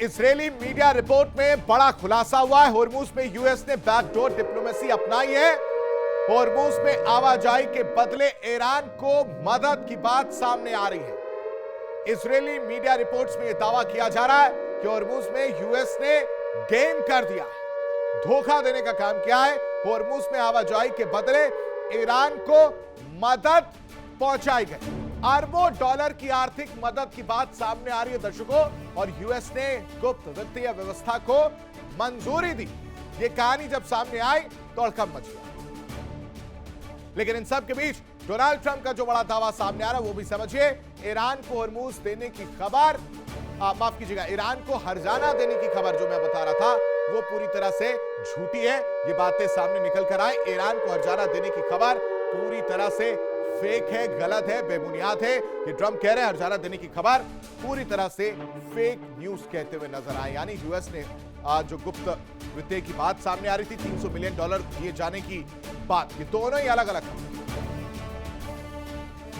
Israeli media report में बड़ा खुलासा हुआ है। होर्मुज में यूएस ने बैकडोर डिप्लोमेसी अपनाई है। होर्मुज में आवाजाही के बदले ईरान को मदद की बात सामने आ रही है। इजरायली मीडिया रिपोर्ट्स में यह दावा किया जा रहा है कि होर्मुज में यूएस ने गेम कर दिया है, धोखा देने का काम किया है। होर्मुज में आवाजाही के बदले ईरान को मदद पहुंचाई गई। अरबों डॉलर की आर्थिक मदद की बात सामने आ रही है दर्शकों, और यूएस ने गुप्त वित्तीय व्यवस्था को मंजूरी दी। यह कहानी जब सामने आई तो हड़कंप मच गया। लेकिन इन सब के बीच डोनाल्ड ट्रंप का जो बड़ा दावा सामने आ रहा है वो भी समझिए। ईरान को होर्मुज देने की खबर, माफ कीजिएगा, ईरान को हर्जाना देने की खबर जो मैं बता रहा था वो पूरी तरह से झूठी है। ये बातें सामने निकल कर आए। ईरान को हर्जाना देने की खबर पूरी तरह से फेक है, गलत है, बेबुनियाद है। ये ट्रंप कह रहे हैं हर्जाना देने की खबर पूरी तरह से फेक न्यूज कहते हुए नजर आए। यानी यूएस ने जो गुप्त वित्तीय की बात सामने आ रही थी, $300 मिलियन दिए जाने की बात, ये दोनों ही अलग अलग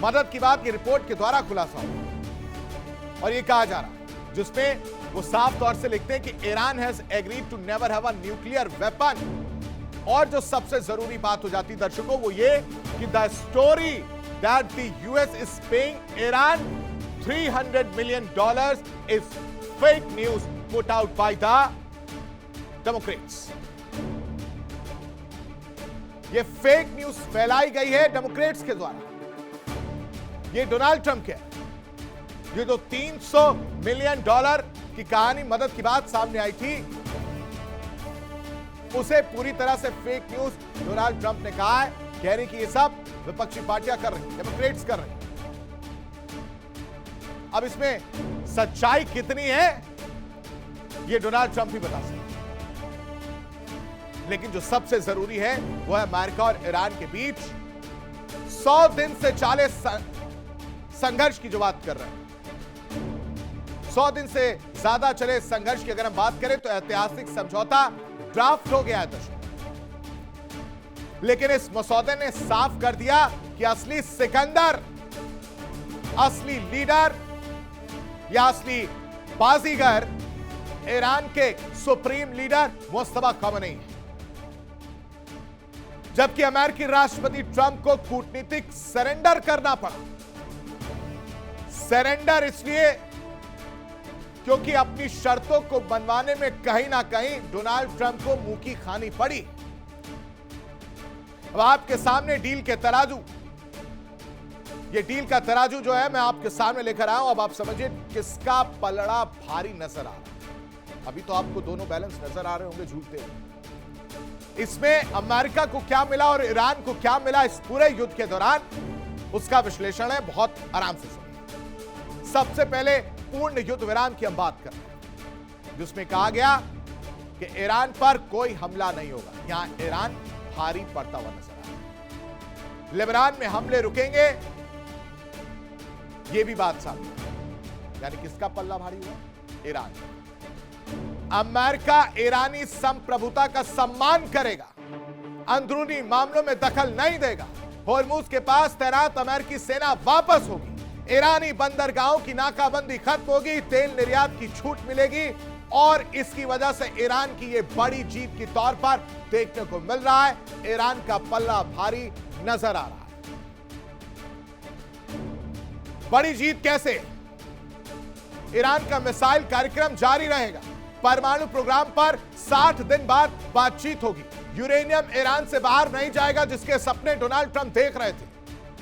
मदद की बात, ये रिपोर्ट के द्वारा खुलासा हुआ। और ये कहा जा रहा है जिसमें वो साफ तौर से लिखते हैं कि Iran has agreed to never have a nuclear weapon. और जो सबसे जरूरी बात हो जाती दर्शकों वो ये कि the story that the US is paying Iran $300 million is fake news put out by the Democrats. ये फेक न्यूज फैलाई गई है डेमोक्रेट्स के द्वारा। ये डोनाल्ड ट्रंप के, ये जो $300 मिलियन की कहानी, मदद की बात सामने आई थी, उसे पूरी तरह से फेक न्यूज डोनाल्ड ट्रंप ने कहा है। कह रही कि ये सब विपक्षी पार्टियां कर रही, डेमोक्रेट्स कर रही। अब इसमें सच्चाई कितनी है ये डोनाल्ड ट्रंप ही बता सकते। लेकिन जो सबसे जरूरी है वो है अमेरिका और ईरान के बीच 100 दिन से चाले संघर्ष की जो बात कर रहे हैं। 100 दिन से ज्यादा चले संघर्ष की अगर हम बात करें तो ऐतिहासिक समझौता ड्राफ्ट हो गया है दर्शकों। लेकिन इस मसौदे ने साफ कर दिया कि असली सिकंदर, असली लीडर या असली बाजीगर ईरान के सुप्रीम लीडर मुस्तफा खमेनी है। जबकि अमेरिकी राष्ट्रपति ट्रंप को कूटनीतिक सरेंडर करना पड़ा। सरेंडर इसलिए क्योंकि अपनी शर्तों को मनवाने में कहीं ना कहीं डोनाल्ड ट्रंप को मुंह की खानी पड़ी। अब आपके सामने डील के तराजू, ये डील का तराजू जो है मैं आपके सामने लेकर आया हूं। अब आप समझिए किसका पलड़ा भारी नजर आ रहा है। अभी तो आपको दोनों बैलेंस नजर आ रहे होंगे झूठते। इसमें अमेरिका को क्या मिला और ईरान को क्या मिला इस पूरे युद्ध के दौरान, उसका विश्लेषण है। बहुत आराम से सुनिए। सबसे पहले पूर्ण युद्ध विराम की हम बात कर रहे हैं, जिसमें कहा गया कि ईरान पर कोई हमला नहीं होगा। यहां ईरान भारी पड़ता हुआ नजर आ रहा है। लेबनान में हमले रुकेंगे, यह भी बात सामने। यानी किसका पल्ला भारी हुआ? ईरान। अमेरिका ईरानी संप्रभुता का सम्मान करेगा, अंदरूनी मामलों में दखल नहीं देगा। होर्मुज के पास तैनात अमेरिकी सेना वापस होगी। ईरानी बंदरगाहों की नाकाबंदी खत्म होगी, तेल निर्यात की छूट मिलेगी। और इसकी वजह से ईरान की यह बड़ी जीत के तौर पर देखने को मिल रहा है। ईरान का पल्ला भारी नजर आ रहा है। बड़ी जीत कैसे? ईरान का मिसाइल कार्यक्रम जारी रहेगा। परमाणु प्रोग्राम पर 60 दिन बाद बातचीत होगी। यूरेनियम ईरान से बाहर नहीं जाएगा, जिसके सपने डोनाल्ड ट्रंप देख रहे थे।